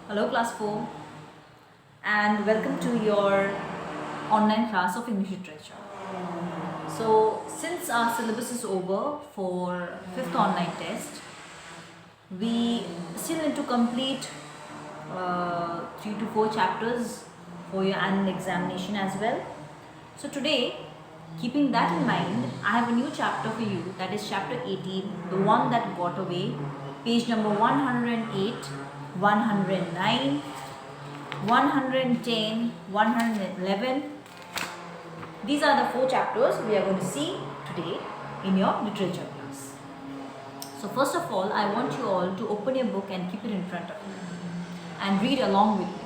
Hello class 4 and welcome to your online class of English literature. So since our syllabus is over for 5th online test, we still need to complete 3 to 4 chapters for your annual examination as well. So today, keeping that in mind, I have a new chapter for you, that is chapter 18, the one that got away, page number 108, 109, 110, 111. These are the 4 chapters we are going to see today in your literature class. So first of all, I want you all to open your book and keep it in front of you and read along with me.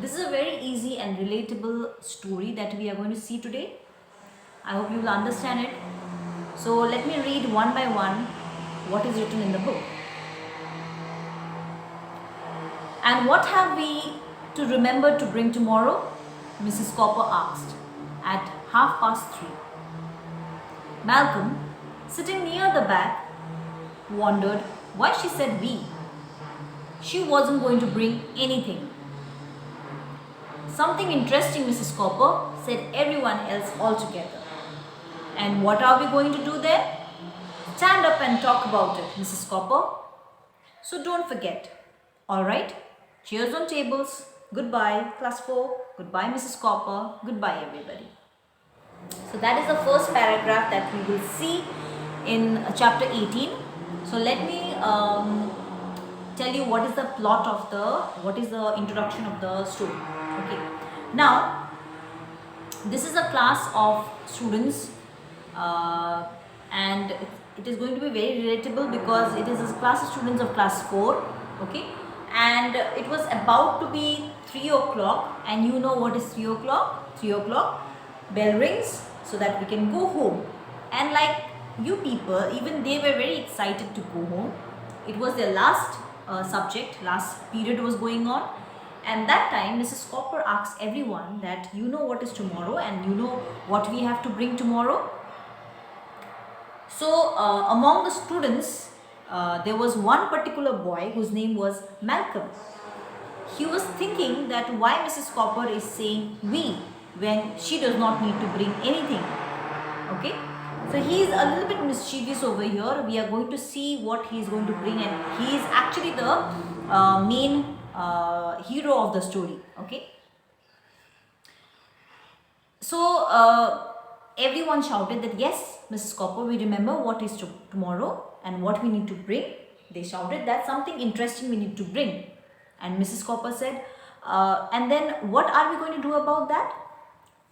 This is a very easy and relatable story that we are going to see today. I hope you will understand it. So let me read one by one what is written in the book. And what have we to remember to bring tomorrow? Mrs. Copper asked at 3:30. Malcolm, sitting near the back, wondered why she said we. She wasn't going to bring anything. Something interesting, Mrs. Copper, said everyone else altogether. And what are we going to do then? Stand up and talk about it, Mrs. Copper. So don't forget. All right? Cheers on tables. Goodbye, class 4. Goodbye, Mrs. Copper. Goodbye, everybody. So that is the first paragraph that we will see in chapter 18. So let me tell you what is the plot of what is the introduction of the story. Okay. Now, this is a class of students and it is going to be very relatable because it is a class of students of class 4. Okay. And it was about to be 3 o'clock, and you know what is 3 o'clock? 3 o'clock, bell rings so that we can go home. And like you people, even they were very excited to go home. It was their last subject, last period was going on. And that time Mrs. Copper asked everyone that you know what is tomorrow and you know what we have to bring tomorrow. So among the students, there was one particular boy whose name was Malcolm. He was thinking that why Mrs. Copper is saying we when she does not need to bring anything. Okay, so he is a little bit mischievous over here. We are going to see what he is going to bring, and he is actually the main hero of the story. Okay, so everyone shouted that yes, Mrs. Copper, we remember what is tomorrow and what we need to bring. They shouted that something interesting we need to bring. And Mrs. Copper said, and then what are we going to do about that?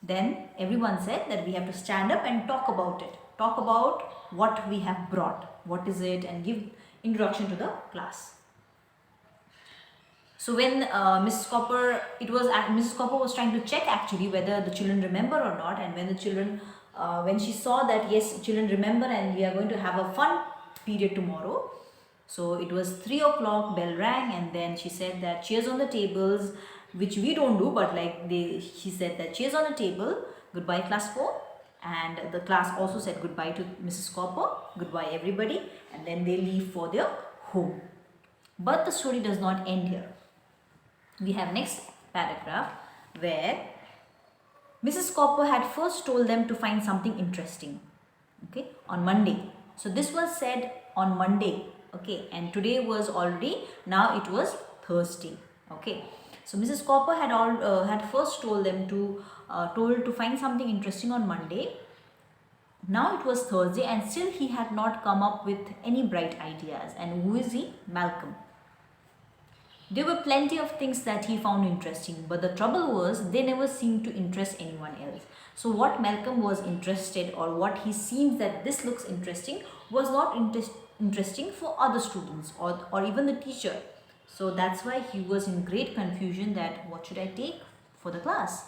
Then everyone said that we have to stand up and talk about it. Talk about what we have brought. What is it? And give introduction to the class. So when Mrs. Copper was trying to check actually whether the children remember or not. And when the children, when she saw that yes, children remember and we are going to have a fun period tomorrow. So it was 3 o'clock, bell rang, and then she said that cheers on the tables, which we don't do, but like she said that cheers on the table, goodbye class 4. And the class also said goodbye to Mrs. Copper, goodbye everybody, and then they leave for their home. But the story does not end here. We have next paragraph where Mrs. Copper had first told them to find something interesting, okay, on Monday. So this was said on Monday, okay, and today was already, now it was Thursday, okay. So Mrs. Copper had first told them to find something interesting on Monday. Now it was Thursday and still he had not come up with any bright ideas. And who is he? Malcolm. There were plenty of things that he found interesting, but the trouble was they never seemed to interest anyone else. So what Malcolm was interested, or what he seems that this looks interesting, was not interesting for other students or even the teacher. So that's why he was in great confusion that what should I take for the class.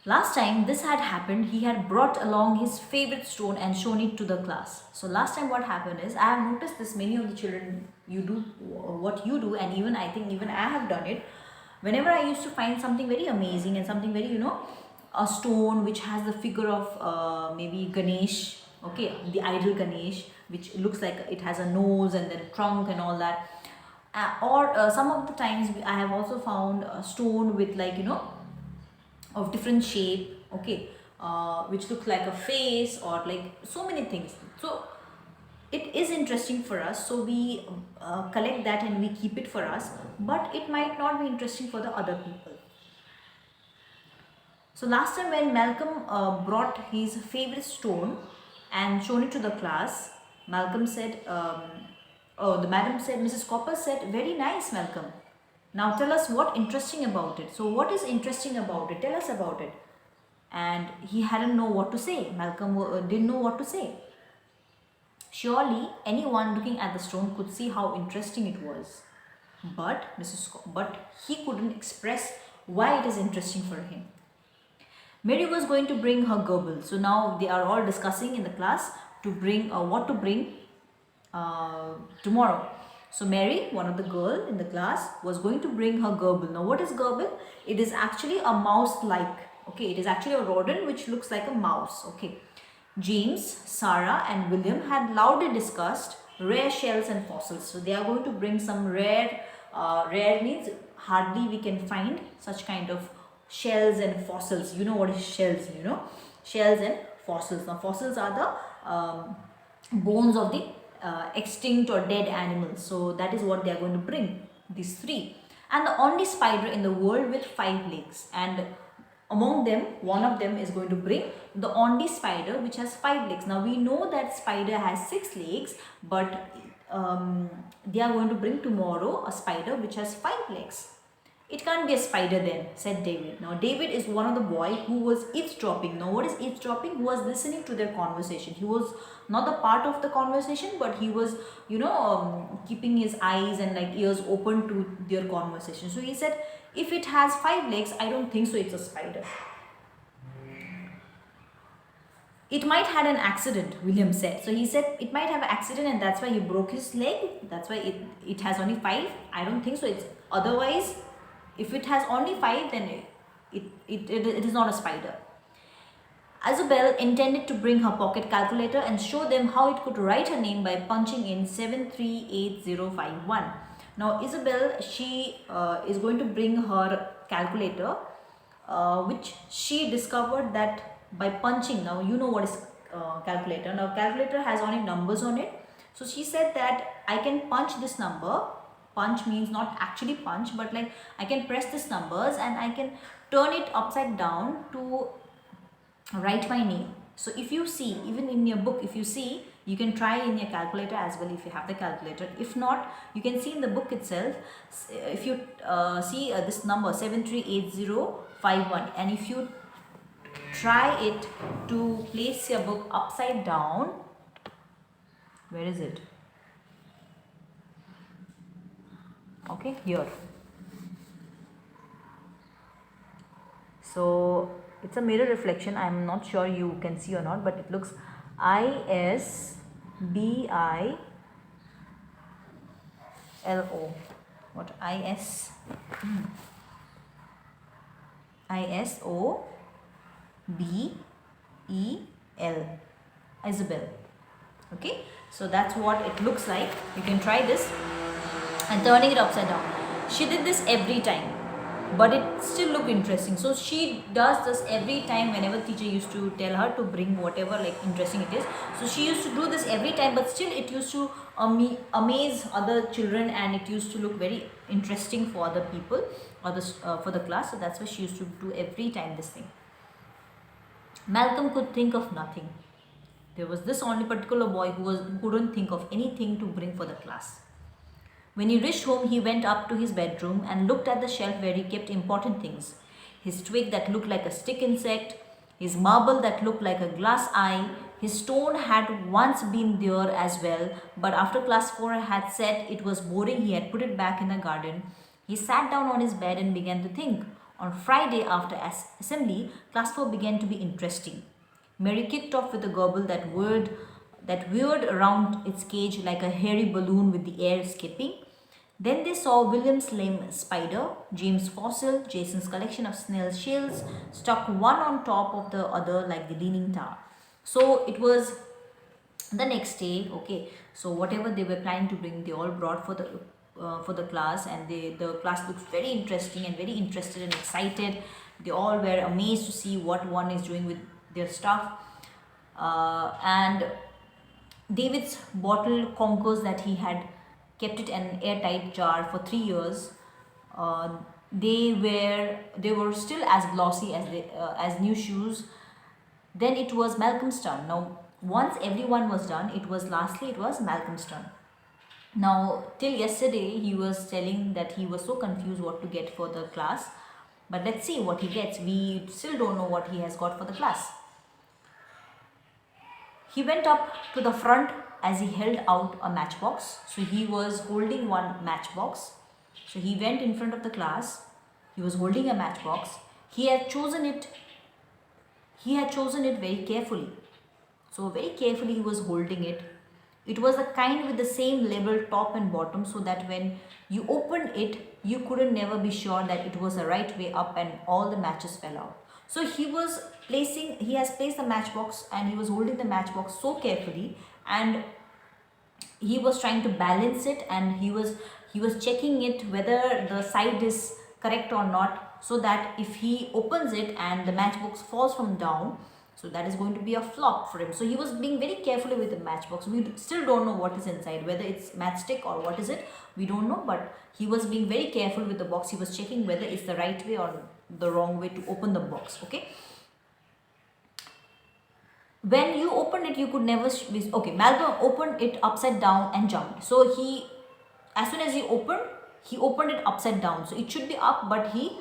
Last time this had happened, he had brought along his favorite stone and shown it to the class. So last time what happened is, I have noticed this, many of the children, you do what you do, and even I think even I have done it. Whenever I used to find something very amazing and something very, a stone which has the figure of maybe Ganesh, okay, the idol Ganesh, which looks like it has a nose and then a trunk and all that. Or some of the times I have also found a stone with, like, of different shape, okay, which look like a face, or like so many things. So it is interesting for us, so we collect that and we keep it for us, but it might not be interesting for the other people. So last time when Malcolm brought his favorite stone and shown it to the class, Malcolm said, oh, the madam said, Mrs. Copper said, very nice, Malcolm. Now tell us what interesting about it. So what is interesting about it? Tell us about it. And he hadn't know what to say. Malcolm didn't know what to say. Surely anyone looking at the stone could see how interesting it was. But he couldn't express why it is interesting for him. Mary was going to bring her Goebel. So now they are all discussing in the class to bring what to bring tomorrow. So Mary, one of the girl in the class, was going to bring her Goebel. Now what is Goebel? It is actually a mouse-like. Okay, it is actually a rodent which looks like a mouse. Okay. James, Sarah and William had loudly discussed rare shells and fossils. So they are going to bring some rare, rare means hardly we can find such kind of shells and fossils. You know what is shells, shells and fossils. Now fossils are the bones of the extinct or dead animals. So that is what they are going to bring, these three. And the only spider in the world with 5 legs, and among them, one of them is going to bring the only spider which has 5 legs. Now we know that spider has 6 legs, but they are going to bring tomorrow a spider which has 5 legs. It can't be a spider then, said David. Now David is one of the boy who was eavesdropping. Now what is eavesdropping? Who was listening to their conversation. He was not the part of the conversation, but he was, keeping his eyes and like ears open to their conversation. So he said, if it has 5 legs, I don't think so it's a spider. It might had an accident, William said. So he said it might have an accident and that's why he broke his leg. That's why it has only 5. I don't think so. It's otherwise, if it has only 5, then it is not a spider. Isabel intended to bring her pocket calculator and show them how it could write her name by punching in 738051. Now Isabel, she is going to bring her calculator, which she discovered that by punching. Now you know what is calculator. Now calculator has only numbers on it. So she said that I can punch this number. Punch means not actually punch, but like I can press these numbers and I can turn it upside down to write my name. So if you see, even in your book, if you see, you can try in your calculator as well if you have the calculator. If not, you can see in the book itself. If you see this number 738051, and if you try it to place your book upside down, where is it? Okay, here. So it's a mirror reflection. I'm not sure you can see or not, but it looks ISBILO. What? ISOBEL. Isabel. Okay, so that's what it looks like. You can try this and turning it upside down. She did this every time, but it still looked interesting. So she does this every time whenever teacher used to tell her to bring whatever like interesting it is. So she used to do this every time, but still it used to amaze other children, and it used to look very interesting for other people or for the class. So that's why she used to do every time this thing. Malcolm could think of nothing. There was this only particular boy who couldn't think of anything to bring for the class. When he reached home, he went up to his bedroom and looked at the shelf where he kept important things. His twig that looked like a stick insect, his marble that looked like a glass eye. His stone had once been there as well, but after class 4 had said it was boring, he had put it back in the garden. He sat down on his bed and began to think. On Friday after assembly, class 4 began to be interesting. Mary kicked off with a gobble that whirred around its cage like a hairy balloon with the air skipping. Then they saw William's lame spider, James' fossil, Jason's collection of snail shells, stuck one on top of the other like the Leaning Tower. So it was the next day, okay. So whatever they were planning to bring, they all brought for the for the class, and the class looks very interesting and very interested and excited. They all were amazed to see what one is doing with their stuff. And David's bottle conquers that he had kept it in an airtight jar for 3 years. Uh, they were still as glossy as new shoes. Then it was Malcolm's turn. Now, once everyone was done, it was Malcolm's turn. Now, till yesterday, he was telling that he was so confused what to get for the class. But let's see what he gets. We still don't know what he has got for the class. He went up to the front as he held out a matchbox. So he was holding one matchbox. So he went in front of the class. He was holding a matchbox. He had chosen it very carefully. So very carefully he was holding it. It was the kind with the same label top and bottom, so that when you opened it, you couldn't never be sure that it was the right way up and all the matches fell out. So he has placed the matchbox, and he was holding the matchbox so carefully, and he was trying to balance it, and he was checking it whether the side is correct or not, so that if he opens it and the matchbox falls from down, so that is going to be a flop for him. So he was being very carefully with the matchbox. We still don't know what is inside, whether it's matchstick or what is it, we don't know, but he was being very careful with the box. He was checking whether it's the right way or the wrong way to open the box. Okay, when you opened it, you could never okay, Malcolm opened it upside down and jumped. So as soon as he opened it upside down, so it should be up, but he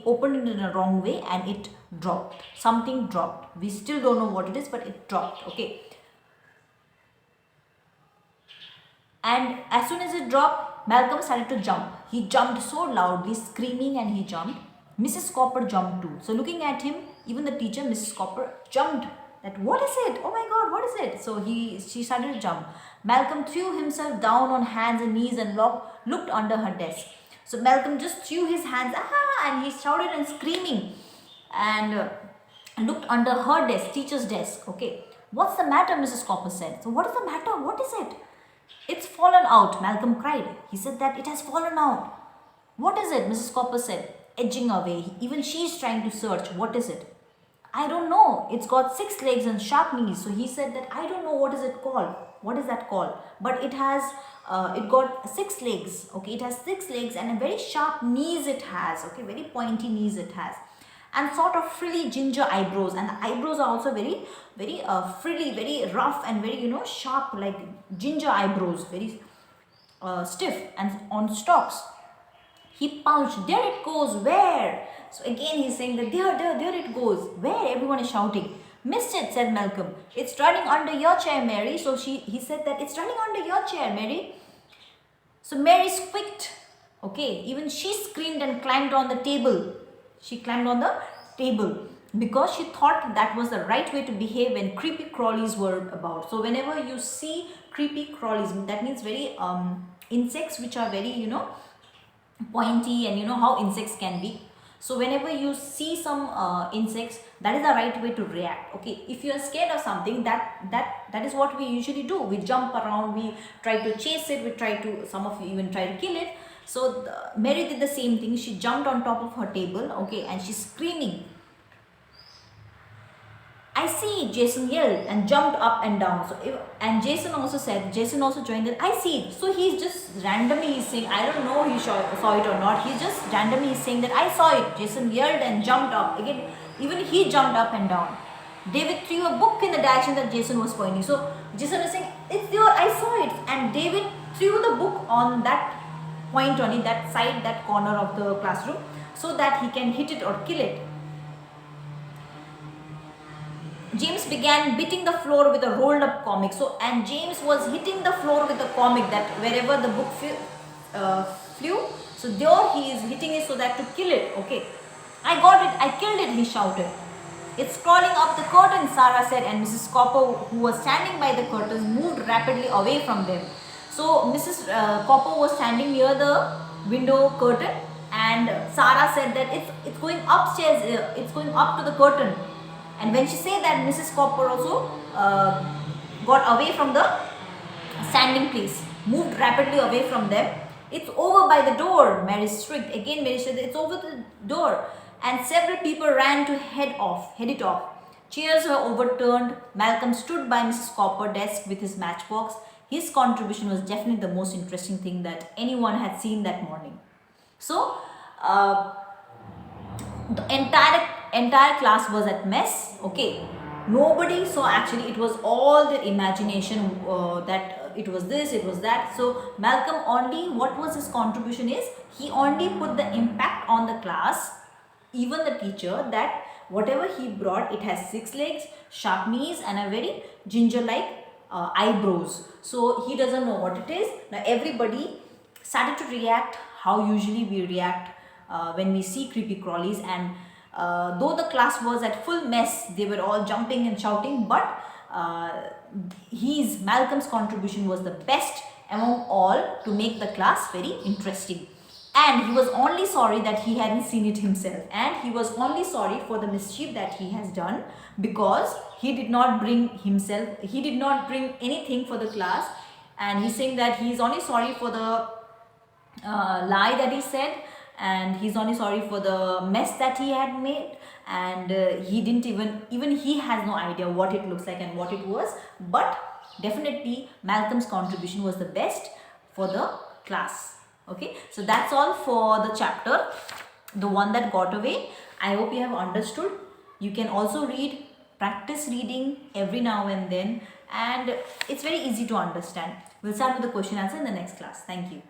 opened it in a wrong way, and it dropped. Something dropped. We still don't know what it is, but it dropped. Okay, and as soon as it dropped, Malcolm started to jump. He jumped so loudly, screaming, and he jumped. Mrs. Copper jumped too. So looking at him, even the teacher, Mrs. Copper, jumped. That, what is it? Oh my God, what is it? So she started to jump. Malcolm threw himself down on hands and knees and looked under her desk. So Malcolm just threw his hands, and he shouted and screaming, and looked under her desk, teacher's desk. Okay, what's the matter? Mrs. Copper said. So what is the matter? What is it? It's fallen out, Malcolm cried. He said that it has fallen out. What is it? Mrs. Copper said, edging away. Even she's trying to search. What is it? I don't know. It's got 6 legs and sharp knees. So he said that, I don't know what is it called. What is that called? But it got 6 legs. Okay, it has 6 legs and a very sharp knees it has. Okay, very pointy knees it has. And sort of frilly ginger eyebrows. And the eyebrows are also very, very frilly, very rough and very, sharp, like ginger eyebrows. Very stiff and on stalks. He pounced. There it goes. Where? So again he's saying that there it goes. Where? Everyone is shouting. Missed it, said Malcolm. It's running under your chair, Mary. So he said that it's running under your chair, Mary. So Mary squeaked. Okay, even she screamed and climbed on the table. She climbed on the table because she thought that was the right way to behave when creepy crawlies were about. So whenever you see creepy crawlies, that means very insects which are very, pointy, and how insects can be. So whenever you see some insects, that is the right way to react. Okay, if you are scared of something, that is what we usually do. We jump around, we try to chase it, some of you even try to kill it. So Mary did the same thing. She jumped on top of her table, okay, and she's screaming. I see, Jason yelled and jumped up and down. And Jason also joined in, I see it. So he's just randomly saying, I don't know he saw it or not. He's just randomly saying that I saw it. Jason yelled and jumped up. Again, even he jumped up and down. David threw a book in the direction that Jason was pointing. So Jason was saying, it's there, I saw it. And David threw the book on that point on it, that side, that corner of the classroom, so that he can hit it or kill it. James began beating the floor with a rolled up comic. And James was hitting the floor with the comic, that wherever the book flew, so there he is hitting it so that to kill it. Okay, I got it, I killed it, he shouted. It's crawling up the curtain, Sarah said, and Mrs. Copper, who was standing by the curtains, moved rapidly away from them. So Mrs. Copper was standing near the window curtain, and Sarah said that it's going upstairs, it's going up to the curtain. And when she said that, Mrs. Copper also got away from the standing place. moved rapidly away from them. It's over by the door, Mary shrieked. Again, Mary said, it's over the door. And several people ran to head it off. Chairs were overturned. Malcolm stood by Mrs. Copper's desk with his matchbox. His contribution was definitely the most interesting thing that anyone had seen that morning. So, the entire class was at mess. Okay, nobody saw, actually it was all their imagination, that it was this, it was that. So Malcolm only, what was his contribution is, he only put the impact on the class, even the teacher, that whatever he brought, it has 6 legs, sharp knees and a very ginger like eyebrows. So he doesn't know what it is. Now everybody started to react how usually we react when we see creepy crawlies, and though the class was at full mess, they were all jumping and shouting, but Malcolm's contribution was the best among all to make the class very interesting. And he was only sorry that he hadn't seen it himself, and he was only sorry for the mischief that he has done, because he did not bring anything for the class, and he's saying that he's only sorry for the lie that he said, and he's only sorry for the mess that he had made, and he didn't even he has no idea what it looks like and what it was. But definitely Malcolm's contribution was the best for the class. Okay, so that's all for the chapter, the one that got away. I hope you have understood. You can also practice reading every now and then, and it's very easy to understand. We'll start with the question answer in the next class. Thank you.